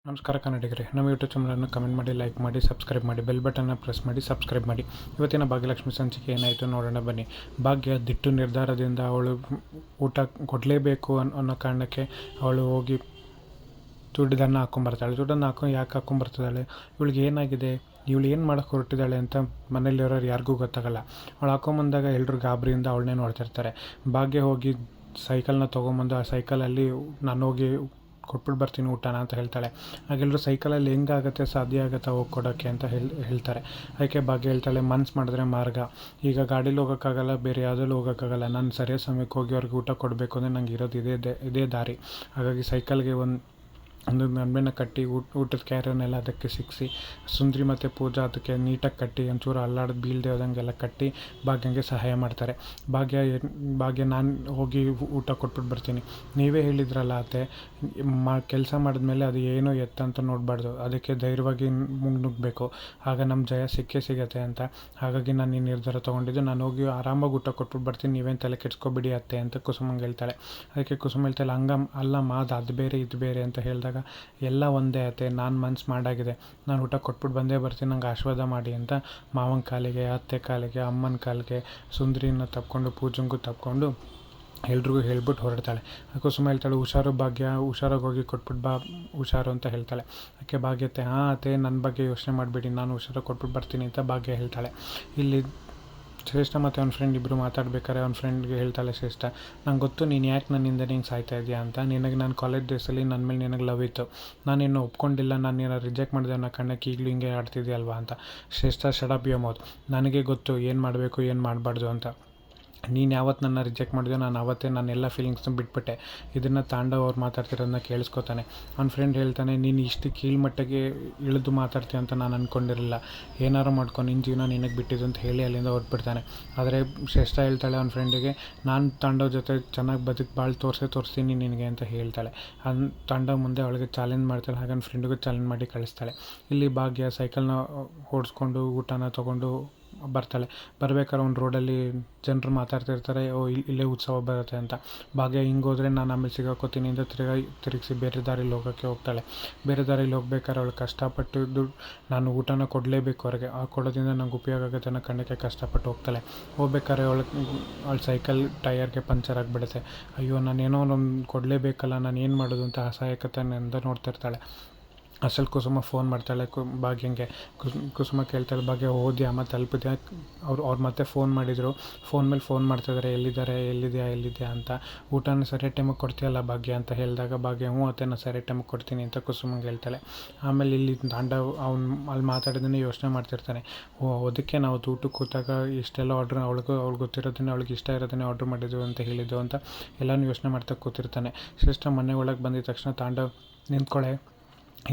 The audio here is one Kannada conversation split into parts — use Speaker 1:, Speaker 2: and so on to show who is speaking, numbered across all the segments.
Speaker 1: ನಮಸ್ಕಾರ ಕನ್ನಡಿಗರೇ, ನಮ್ಮ ಯೂಟ್ಯೂಬ್ ಚಾನಲನ್ನು ಕಮೆಂಟ್ ಮಾಡಿ, ಲೈಕ್ ಮಾಡಿ, ಸಬ್ಸ್ಕ್ರೈಬ್ ಮಾಡಿ, ಬೆಲ್ ಬಟನ್ನ ಪ್ರೆಸ್ ಮಾಡಿ ಸಬ್ಸ್ಕ್ರೈಬ್ ಮಾಡಿ. ಇವತ್ತಿನ ಭಾಗ್ಯಲಕ್ಷ್ಮಿ ಸಂಚಿಕೆ ಏನಾಯಿತು ನೋಡೋಣ ಬನ್ನಿ. ಭಾಗ್ಯ ದಿಟ್ಟು ನಿರ್ಧಾರದಿಂದ ಅವಳು ಊಟ ಕೊಡಲೇಬೇಕು ಅನ್ನೋ ಕಾರಣಕ್ಕೆ ಅವಳು ಹೋಗಿ ದುಡ್ಡನ್ನು ಹಾಕ್ಕೊಂಬರ್ತಾಳೆ. ದುಡ್ಡನ್ನು ಯಾಕೆ ಹಾಕ್ಕೊಂಬರ್ತಿದ್ದಾಳೆ, ಇವಳಿಗೆ ಏನಾಗಿದೆ, ಇವಳು ಏನು ಮಾಡೋಕ್ಕೆ ಹೊರಟಿದ್ದಾಳೆ ಅಂತ ಮನೇಲಿರೋರು ಯಾರಿಗೂ ಗೊತ್ತಾಗಲ್ಲ. ಅವಳು ಹಾಕ್ಕೊಂಬಂದಾಗ ಎಲ್ಲರೂ ಗಾಬರಿಯಿಂದ ಅವಳನ್ನೇ ನೋಡ್ತಿರ್ತಾರೆ. ಭಾಗ್ಯ ಹೋಗಿ ಸೈಕಲ್ನ ತೊಗೊಂಬಂದು ಆ ಸೈಕಲಲ್ಲಿ ನಾನು ಹೋಗಿ ಕೊಟ್ಬಿಟ್ಟು ಬರ್ತೀನಿ ಊಟನ ಅಂತ ಹೇಳ್ತಾಳೆ. ಹಾಗೆಲ್ಲರೂ ಸೈಕಲಲ್ಲಿ ಹೆಂಗಾಗುತ್ತೆ, ಸಾಧ್ಯ ಆಗುತ್ತೆ ಹೋಗಿ ಕೊಡೋಕ್ಕೆ ಅಂತ ಹೇಳ್ತಾರೆ. ಅದಕ್ಕೆ ಭಾಗ್ಯ ಹೇಳ್ತಾಳೆ, ಮನ್ಸು ಮಾಡಿದ್ರೆ ಮಾರ್ಗ. ಈಗ ಗಾಡೀಲಿ ಹೋಗೋಕ್ಕಾಗಲ್ಲ, ಬೇರೆ ಯಾವುದಲ್ಲೂ ಹೋಗೋಕ್ಕಾಗಲ್ಲ. ನಾನು ಸರಿಯಾದ ಸಮಯಕ್ಕೆ ಹೋಗಿ ಅವ್ರಿಗೆ ಊಟ ಕೊಡಬೇಕು ಅಂದರೆ ನಂಗೆ ಇರೋದು ಇದೇ ದಾರಿ. ಹಾಗಾಗಿ ಸೈಕಲ್ಗೆ ಒಂದು ನನ್ಬೆನ ಕಟ್ಟಿ ಊಟದ ಕ್ಯಾರನ್ನೆಲ್ಲ ಅದಕ್ಕೆ ಸಿಕ್ಕಿಸಿ, ಸುಂದ್ರಿ ಮತ್ತು ಪೂಜಾ ಅದಕ್ಕೆ ನೀಟಾಗಿ ಕಟ್ಟಿ ಒಂಚೂರು ಅಲ್ಲಾಡೋದು ಬೀಳದೆ ಹೋದಂಗೆಲ್ಲ ಕಟ್ಟಿ ಭಾಗ್ಯಂಗೆ ಸಹಾಯ ಮಾಡ್ತಾರೆ. ಭಾಗ್ಯ ನಾನು ಹೋಗಿ ಊಟ ಕೊಟ್ಬಿಟ್ಟು ಬರ್ತೀನಿ, ನೀವೇ ಹೇಳಿದ್ರಲ್ಲ ಅತ್ತೆ, ಕೆಲಸ ಮಾಡಿದ್ಮೇಲೆ ಅದು ಏನೋ ಎತ್ತಂತ ನೋಡಬಾರ್ದು, ಅದಕ್ಕೆ ಧೈರ್ಯವಾಗಿ ನುಗ್ಗಬೇಕು, ಆಗ ನಮ್ಮ ಜಯ ಸಿಗತ್ತೆ ಅಂತ. ಹಾಗಾಗಿ ನಾನು ಈ ನಿರ್ಧಾರ ತೊಗೊಂಡಿದ್ದು, ನಾನು ಹೋಗಿ ಆರಾಮಾಗಿ ಊಟ ಕೊಟ್ಬಿಟ್ಟು ಬರ್ತೀನಿ, ನೀವೇನು ತಲೆ ಕೆಡಿಸ್ಕೊಬಿಡಿ ಅತ್ತೆ ಅಂತ ಕುಸುಮಂಗೆ ಹೇಳ್ತಾಳೆ. ಅದಕ್ಕೆ ಕುಸುಮ ಹೇಳ್ತಾಳೆ, ಅಲ್ಲಮ್ಮ ಅದು ಬೇರೆ ಇದು ಬೇರೆ ಅಂತ ಹೇಳಿದಾಗ, ಎಲ್ಲ ಒಂದೇ ಆಯ್ತೆ, ನಾನು ಮನ್ಸು ಮಾಡಾಗಿದೆ, ನಾನು ಊಟ ಕೊಟ್ಬಿಟ್ಟು ಬಂದೇ ಬರ್ತೀನಿ, ನಂಗೆ ಆಶೀರ್ವಾದ ಮಾಡಿ ಅಂತ ಮಾವನ ಕಾಲಿಗೆ, ಅತ್ತೆ ಕಾಲಿಗೆ, ಅಮ್ಮನ ಕಾಲಿಗೆ, ಸುಂದರಿನ ತಪ್ಕೊಂಡು ಪೂಜಂಗೂ ತಪ್ಕೊಂಡು ಎಲ್ರಿಗೂ ಹೇಳ್ಬಿಟ್ಟು ಹೊರಡ್ತಾಳೆ. ಕುಸುಮ ಹೇಳ್ತಾಳೆ, ಹುಷಾರು ಭಾಗ್ಯ, ಹುಷಾರಾಗಿ ಹೋಗಿ ಕೊಟ್ಬಿಟ್ಟು ಬಾ, ಹುಷಾರು ಅಂತ ಹೇಳ್ತಾಳೆ. ಅದಕ್ಕೆ ಭಾಗ್ಯತೆ, ಅತ್ತೆ ನನ್ನ ಬಗ್ಗೆ ಯೋಚನೆ ಮಾಡಿಬಿಡಿ, ನಾನು ಹುಷಾರಾಗಿ ಕೊಟ್ಬಿಟ್ಟು ಬರ್ತೀನಿ ಅಂತ ಭಾಗ್ಯ ಹೇಳ್ತಾಳೆ. ಇಲ್ಲಿ ಶ್ರೇಷ್ಠ ಮತ್ತು ಅವ್ನ ಫ್ರೆಂಡ್ ಇಬ್ಬರು ಮಾತಾಡ್ಬೇಕಾದ್ರೆ ಅವ್ನ ಫ್ರೆಂಡ್ಗೆ ಹೇಳ್ತಾಳೆ ಶ್ರೇಷ್ಠ, ನಂಗೆ ಗೊತ್ತು ನೀನು ಯಾಕೆ ನನ್ನಿಂದ ನೀನು ಸಾಯ್ತಾ ಇದೆಯಾ ಅಂತ. ನಿನಗೆ ನಾನು ಕಾಲೇಜ್ ಡೇಸಲ್ಲಿ ನನ್ನ ಮೇಲೆ ನಿನಗೆ ಲವ್ ಇತ್ತು, ನಾನಿನ್ನು ಒಪ್ಕೊಂಡಿಲ್ಲ, ನಾನು ನೀನು ರಿಜೆಕ್ಟ್ ಮಾಡಿದೆ ಅನ್ನೋ ಕಾರಣಕ್ಕೆ ಈಗಲೂ ಹಿಂಗೆ ಆಡ್ತಿದ್ಯಲ್ವಾ ಅಂತ. ಶ್ರೇಷ್ಠ ಶಡಪ್ ಯೋ ಮೌತ್, ನನಗೆ ಗೊತ್ತು ಏನು ಮಾಡಬೇಕು ಏನು ಮಾಡಬಾರ್ದು ಅಂತ. ನೀನು ಯಾವತ್ತು ನನ್ನ ರಿಜೆಕ್ಟ್ ಮಾಡಿದೆ, ನಾನು ಆವತ್ತೇ ನಾನೆಲ್ಲ ಫೀಲಿಂಗ್ಸ್ನ ಬಿಟ್ಬಿಟ್ಟೆ. ಇದನ್ನು ತಾಂಡವ್ ಅವ್ರು ಮಾತಾಡ್ತಿರೋದನ್ನ ಕೇಳಿಸ್ಕೊತಾನೆ. ಅವ್ನ ಫ್ರೆಂಡ್ ಹೇಳ್ತಾನೆ, ನೀನು ಇಷ್ಟು ಕೀಳ್ಮಟ್ಟಿಗೆ ಇಳಿದು ಮಾತಾಡ್ತೀಯ ಅಂತ ನಾನು ಅಂದ್ಕೊಂಡಿರಲಿಲ್ಲ, ಏನಾರು ಮಾಡ್ಕೊಂಡು ನಿನ್ನ ಜೀವನ ನಿನಗೆ ಬಿಟ್ಟಿದ್ದು ಅಂತ ಹೇಳಿ ಅಲ್ಲಿಂದ ಹೊರಟ್ಬಿಡ್ತಾನೆ. ಆದರೆ ಶ್ರೇಷ್ಠ ಹೇಳ್ತಾಳೆ ಅವ್ನ ಫ್ರೆಂಡಿಗೆ, ನಾನು ತಾಂಡವ್ ಜೊತೆ ಚೆನ್ನಾಗಿ ಭಾಳ ತೋರಿಸ್ತೀನಿ ನಿನಗೆ ಅಂತ ಹೇಳ್ತಾಳೆ. ತಾಂಡವ್ ಮುಂದೆ ಅವಳಿಗೆ ಚಾಲೆಂಜ್ ಮಾಡ್ತಾಳೆ, ಹಾಗೆ ಅವ್ನ ಫ್ರೆಂಡಿಗೂ ಚಾಲೆಂಜ್ ಮಾಡಿ ಕಳಿಸ್ತಾಳೆ. ಇಲ್ಲಿ ಭಾಗ್ಯ ಸೈಕಲ್ನ ಓಡಿಸ್ಕೊಂಡು ಊಟನ ತೊಗೊಂಡು ಬರ್ತಾಳೆ. ಬರ್ಬೇಕಾದ್ರೆ ಒಂದು ರೋಡಲ್ಲಿ ಜನರು ಮಾತಾಡ್ತಿರ್ತಾರೆ, ಇಲ್ಲೇ ಉತ್ಸವ ಬರುತ್ತೆ ಅಂತ. ಭಾಗ್ಯ ಹಿಂಗೋದ್ರೆ ನಾನು ಆಮೇಲೆ ಸಿಗಾಕೋತೀನಿ ಅಂತ ತಿರುಗಿಸಿ ಬೇರೆ ದಾರಿಲಿ ಹೋಗ್ತಾಳೆ. ಬೇರೆ ದಾರಿಲಿ ಹೋಗ್ಬೇಕಾದ್ರೆ ಅವಳು ಕಷ್ಟಪಟ್ಟು ನಾನು ಊಟನ ಕೊಡಲೇಬೇಕು ಅವ್ರಿಗೆ, ಆ ಕೊಡೋದ್ರಿಂದ ನಂಗೆ ಉಪಯೋಗ ಆಗುತ್ತೆ ಅನ್ನೋ ಕಣ್ಣಕ್ಕೆ ಕಷ್ಟಪಟ್ಟು ಹೋಗ್ತಾಳೆ. ಹೋಗ್ಬೇಕಾದ್ರೆ ಅವಳ ಸೈಕಲ್ ಟಯರ್ಗೆ ಪಂಚರ್ ಆಗಿಬಿಡುತ್ತೆ. ಅಯ್ಯೋ, ನಾನೇನೋ ಒಂದು ಕೊಡಲೇಬೇಕಲ್ಲ, ನಾನು ಏನು ಮಾಡೋದು ಅಂತ ಅಸಹಾಯಕತೆಯಿಂದ ನೋಡ್ತಿರ್ತಾಳೆ. ಅಸಲು ಕುಸುಮ ಫೋನ್ ಮಾಡ್ತಾಳೆ ಭಾಗ್ಯಂಗೆ. ಕುಸುಮ ಕೇಳ್ತಾಳೆ, ಭಾಗ್ಯ ಹೋದ್ಯಾ ಮತ್ತು ತಲುಪಿದ್ಯಾ? ಅವ್ರು ಮತ್ತೆ ಫೋನ್ ಮಾಡಿದರು, ಫೋನ್ ಮೇಲೆ ಫೋನ್ ಮಾಡ್ತಿದ್ದಾರೆ, ಎಲ್ಲಿದೆಯಾ ಅಂತ. ಊಟನ ಸರಿಯಾದ ಟೈಮಿಗೆ ಕೊಡ್ತೀಯಲ್ಲ ಭಾಗ್ಯ ಅಂತ ಹೇಳಿದಾಗ ಭಾಗ್ಯ ಅತ್ತೆ ನಾನು ಸರಿಯಾದ ಟೈಮಿಗೆ ಕೊಡ್ತೀನಿ ಅಂತ ಕುಸುಮಂಗೆ ಹೇಳ್ತಾಳೆ. ಆಮೇಲೆ ಇಲ್ಲಿ ತಾಂಡವ್ ಅಲ್ಲಿ ಮಾತಾಡೋದನ್ನೇ ಯೋಚನೆ ಮಾಡ್ತಿರ್ತಾನೆ. ಅದಕ್ಕೆ ನಾವು ಊಟಕ್ಕೆ ಕೂತಾಗ ಇಷ್ಟೆಲ್ಲ ಆರ್ಡ್ರ್ ಅವಳಿಗೆ ಗೊತ್ತಿರೋದನ್ನೇ, ಅವಳಿಗೆ ಇಷ್ಟ ಇರೋದನ್ನೇ ಆರ್ಡ್ರ್ ಮಾಡಿದ್ದು ಅಂತ ಹೇಳಿದ್ದು ಅಂತ ಎಲ್ಲನೂ ಯೋಚನೆ ಮಾಡ್ತಾ ಕೂತಿರ್ತಾನೆ. ಶ್ರೇಷ್ಠ ಮನೆ ಒಳಗೆ ಬಂದಿದ ತಕ್ಷಣ ತಾಂಡವ್, ನಿಂತ್ಕೊಳ್ಳೆ,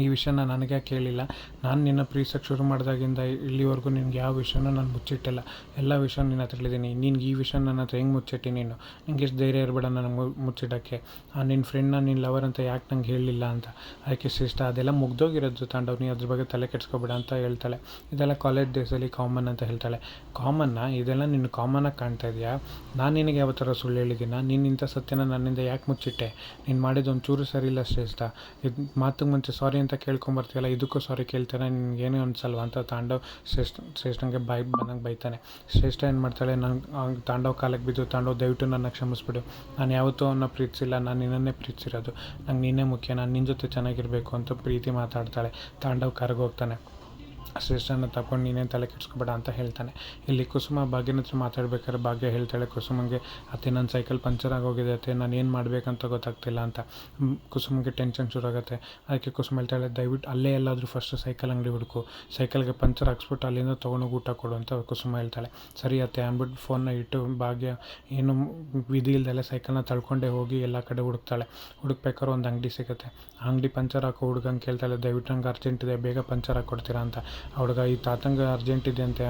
Speaker 1: ಈ ವಿಷಯನ ನನಗೆ ಕೇಳಿಲ್ಲ, ನಾನು ನಿನ್ನ ಪ್ರೀತಿಸೋಕ್ಕೆ ಶುರು ಮಾಡಿದಾಗಿಂದ ಇಲ್ಲಿವರೆಗೂ ನಿನ್ಗೆ ಯಾವ ವಿಷಯನೂ ನಾನು ಮುಚ್ಚಿಟ್ಟಿಲ್ಲ, ಎಲ್ಲ ವಿಷಯ ನಿನ್ನ ಹತ್ರ ಹೇಳಿದ್ದೀನಿ. ನಿನ್ಗೆ ಈ ವಿಷಯ ನನ್ನ ಹತ್ರ ಹೆಂಗೆ ಮುಚ್ಚಿಟ್ಟಿ ನೀನು? ನಿಂಗೆ ಎಷ್ಟು ಧೈರ್ಯ ಇರಬೇಡ ನನಗೆ ಮುಚ್ಚಿಡೋಕ್ಕೆ, ನಿನ್ನ ಫ್ರೆಂಡ್ನ ನಿನ್ನ ಲವರ್ ಅಂತ ಯಾಕೆ ನಂಗೆ ಹೇಳಲಿಲ್ಲ ಅಂತ. ಅದಕ್ಕೆ ಶ್ರೇಷ್ಠ, ಅದೆಲ್ಲ ಮುಗ್ದೋಗಿರೋದು ತಾಂಡವ್, ನೀ ಅದ್ರ ಬಗ್ಗೆ ತಲೆ ಕೆಡಿಸ್ಕೊಬೇಡ ಅಂತ ಹೇಳ್ತಾಳೆ. ಇದೆಲ್ಲ ಕಾಲೇಜ್ ಡೇಸಲ್ಲಿ ಕಾಮನ್ ಅಂತ ಹೇಳ್ತಾಳೆ. ಕಾಮನ್ನ? ಇದೆಲ್ಲ ನಿನ್ನ ಕಾಮನ್ನಾಗಿ ಕಾಣ್ತಾ ಇದೆಯಾ? ನಾನು ನಿನಗೆ ಯಾವ ಥರ ಸುಳ್ಳು ಹೇಳಿದ್ದೀನ? ನೀನಿಂಥ ಸತ್ಯನ ನನ್ನಿಂದ ಯಾಕೆ ಮುಚ್ಚಿಟ್ಟೆ? ನೀನು ಮಾಡಿದ್ದು ಒಂದು ಚೂರು ಸರಿ ಇಲ್ಲ ಶ್ರೇಷ್ಠ. ಇದು ಮಾತಿಗೆ ಮುಂಚೆ ಸಾರಿ ಅಂತ ಕೇಳ್ಕೊಂಬರ್ತೀಯಲ್ಲ, ಇದಕ್ಕೂ ಸಾರಿ ಕೇಳ್ತಾನೆ, ನಿನಗೇನು ಅನ್ಸಲ್ವ ಅಂತ ತಾಂಡವ್ ಶ್ರೇಷ್ಠಂಗೆ ಬಂದಂಗೆ ಬೈತಾನೆ. ಶ್ರೇಷ್ಠ ಏನು ಮಾಡ್ತಾಳೆ, ನಂಗೆ ತಾಂಡವ್ ಕಾಲಕ್ಕೆ ಬಿದ್ದು, ತಾಂಡವ್ ದಯವಿಟ್ಟು ನನ್ನ ಕ್ಷಮಿಸ್ಬಿಡು, ನಾನು ಯಾವತ್ತೂ ಅವನ್ನ ಪ್ರೀತಿಸಿಲ್ಲ, ನಾನು ನಿನ್ನನ್ನೇ ಪ್ರೀತಿಸಿರೋದು, ನಂಗೆ ನೀನೇ ಮುಖ್ಯ, ನಾನು ನಿನ್ನ ಜೊತೆ ಚೆನ್ನಾಗಿರಬೇಕು ಅಂತ ಪ್ರೀತಿ ಮಾತಾಡ್ತಾಳೆ. ತಾಂಡವ್ ಕರಗೋಗ್ತಾನೆ. ಶ್ರೇಷ್ಠನ ತಗೊಂಡು ನೀನೇನು ತಲೆ ಕೆಡಿಸ್ಕೊಬೇಡ ಅಂತ ಹೇಳ್ತಾನೆ. ಇಲ್ಲಿ ಕುಸುಮ ಭಾಗ್ಯನ ಹತ್ರ ಮಾತಾಡ್ಬೇಕಾದ್ರೆ ಭಾಗ್ಯ ಹೇಳ್ತಾಳೆ ಕುಸುಮಂಗೆ, ಅತ್ತೆ ನನ್ನ ಸೈಕಲ್ ಪಂಚರ್ ಆಗೋಗಿದೆ ಅತ್ತೆ, ನಾನು ಏನು ಮಾಡಬೇಕಂತ ಗೊತ್ತಾಗ್ತಿಲ್ಲ ಅಂತ. ಕುಸುಮಂಗೆ ಟೆನ್ಷನ್ ಶುರು ಆಗುತ್ತೆ. ಅದಕ್ಕೆ ಕುಸುಮ ಹೇಳ್ತಾಳೆ, ದಯವಿಟ್ಟು ಅಲ್ಲೇ ಎಲ್ಲಾದರೂ ಫಸ್ಟ್ ಸೈಕಲ್ ಅಂಗಡಿ ಹುಡುಕು, ಸೈಕಲ್ಗೆ ಪಂಚರ್ ಹಾಕ್ಸ್ಬಿಟ್ಟು ಅಲ್ಲಿಂದ ತೊಗೊಂಡೋಗಿ ಊಟ ಕೊಡು ಅಂತ ಕುಸುಮ ಹೇಳ್ತಾಳೆ. ಸರಿ ಅತ್ತೆ ಅಂದ್ಬಿಟ್ಟು ಫೋನ್ನ ಇಟ್ಟು ಭಾಗ್ಯ ಏನು ವಿಧಿ ಇಲ್ದೆಲ್ಲ ಸೈಕಲ್ನ ತಳ್ಕೊಂಡೇ ಹೋಗಿ ಎಲ್ಲ ಕಡೆ ಹುಡುಕ್ತಾಳೆ. ಹುಡುಕ್ಬೇಕಾದ್ರೆ ಒಂದು ಅಂಗಡಿ ಸಿಗುತ್ತೆ. ಅಂಗಡಿ ಪಂಚರ್ ಹಾಕೋ ಹುಡುಗಂಗೆ ಕೇಳ್ತಾಳೆ, ದಯವಿಟ್ಟು ನಂಗೆ ಅರ್ಜೆಂಟ್ ಇದೆ, ಬೇಗ ಪಂಚರ್ ಹಾಕ್ಕೊಡ್ತೀರಾ ಅಂತ. ಹುಡುಗ, ಈ ತಾತಂಗೆ ಅರ್ಜೆಂಟ್ ಇದೆ ಅಂತೆ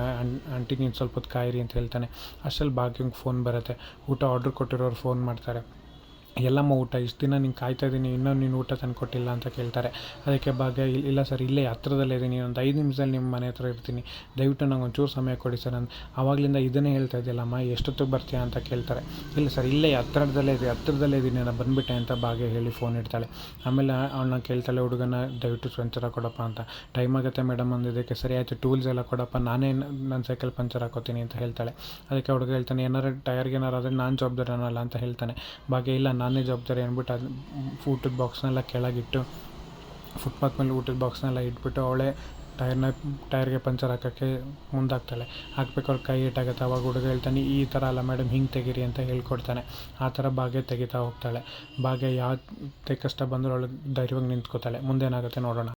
Speaker 1: ಆಂಟಿ, ನೀನು ಸ್ವಲ್ಪ ಹೊತ್ತು ಕಾಯಿರಿ ಅಂತ ಹೇಳ್ತಾನೆ. ಅಷ್ಟರಲ್ಲಿ ಭಾಗ್ಯಂಗೆ ಫೋನ್ ಬರುತ್ತೆ. ಊಟ ಆರ್ಡ್ರ್ ಕೊಟ್ಟಿರೋರು ಫೋನ್ ಮಾಡ್ತಾರೆ. ಎಲ್ಲಮ್ಮ ಊಟ ಇಷ್ಟು ದಿನ ನೀನು ಕಾಯ್ತಾ ಇದ್ದೀನಿ ಇನ್ನೂ ನೀನು ಊಟ ತಂದುಕೊಟ್ಟಿಲ್ಲ ಅಂತ ಕೇಳ್ತಾರೆ. ಅದಕ್ಕೆ ಭಾಗ್ಯ ಇಲ್ಲ ಸರ್ ಇಲ್ಲೇ ಹತ್ರದಲ್ಲೇ ಇದ್ದೀನಿ, ಒಂದು 5 ನಿಮಿಷದಲ್ಲಿ ನಿಮ್ಮ ಮನೆ ಹತ್ರ ಇರ್ತೀನಿ, ದಯವಿಟ್ಟು ನಂಗೆ ಒಂಚೂರು ಸಮಯ ಕೊಡಿ ಸರ್ ಅಂತ. ಆವಾಗಲಿಂದ ಇದನ್ನೇ ಹೇಳ್ತಾ ಇದೆಯಲ್ಲಮ್ಮ, ಎಷ್ಟೊತ್ತಿಗೆ ಬರ್ತೀಯಾ ಅಂತ ಕೇಳ್ತಾರೆ. ಇಲ್ಲ ಸರ್ ಇಲ್ಲೇ ಹತ್ರದಲ್ಲೇ ಇದ್ದೀನಿ ನಾನು ಬಂದುಬಿಟ್ಟೆ ಅಂತ ಭಾಗ್ಯ ಹೇಳಿ ಫೋನ್ ಇಡ್ತಾಳೆ. ಆಮೇಲೆ ಅವಳನ್ನ ಕೇಳ್ತಾಳೆ, ಹುಡುಗನ ದಯವಿಟ್ಟು ಪಂಚರ್ ಕೊಡಪ್ಪ ಅಂತ. ಟೈಮ್ ಆಗುತ್ತೆ ಮೇಡಮ್ ಅಂದಿದ್ದಕ್ಕೆ ಸರಿ ಆಯಿತು ಟೂಲ್ಸ್ ಎಲ್ಲ ಕೊಡಪ್ಪ, ನಾನೇ ನನ್ನ ಸೈಕಲ್ ಪಂಚರ್ ಹಾಕೋತೀನಿ ಅಂತ ಹೇಳ್ತಾಳೆ. ಅದಕ್ಕೆ ಹುಡುಗ ಹೇಳ್ತಾನೆ, ಟೈರ್ಗೆ ಏನಾರು ಆದರೆ ನಾನು ಜವಾಬ್ದಾರನಲ್ಲ ಅಂತ ಹೇಳ್ತಾನೆ. ಭಾಗ್ಯ ಇಲ್ಲ ನಾನೇ ಜವಾಬ್ದಾರಿ ಅಂದ್ಬಿಟ್ಟು ಅದು ಊಟದ ಬಾಕ್ಸ್ನೆಲ್ಲ ಕೆಳಗಿಟ್ಟು ಫುಟ್ಪಾತ್ ಮೇಲೆ ಊಟದ ಬಾಕ್ಸ್ನೆಲ್ಲ ಇಟ್ಬಿಟ್ಟು ಅವಳೇ ಟೈರ್ಗೆ ಪಂಚರ್ ಹಾಕೋಕ್ಕೆ ಮುಂದಾಗ್ತಾಳೆ. ಹಾಕ್ಬೇಕಾದ್ರೆ ಕೈ ಏಟಾಗುತ್ತೆ. ಅವಾಗ ಹುಡುಗ ಹೇಳ್ತಾನೆ, ಈ ಥರ ಅಲ್ಲ ಮೇಡಮ್ ಹಿಂಗೆ ತೆಗೀರಿ ಅಂತ ಹೇಳ್ಕೊಡ್ತಾನೆ. ಆ ಥರ ಭಾಗ್ಯ ತೆಗಿತಾ ಹೋಗ್ತಾಳೆ. ಭಾಗ್ಯ ಯಾವುದೇ ಕಷ್ಟ ಬಂದರೂ ಅವಳು ಧೈರ್ಯವಾಗಿ ನಿಂತ್ಕೋತಾಳೆ. ಮುಂದೇನಾಗುತ್ತೆ ನೋಡೋಣ.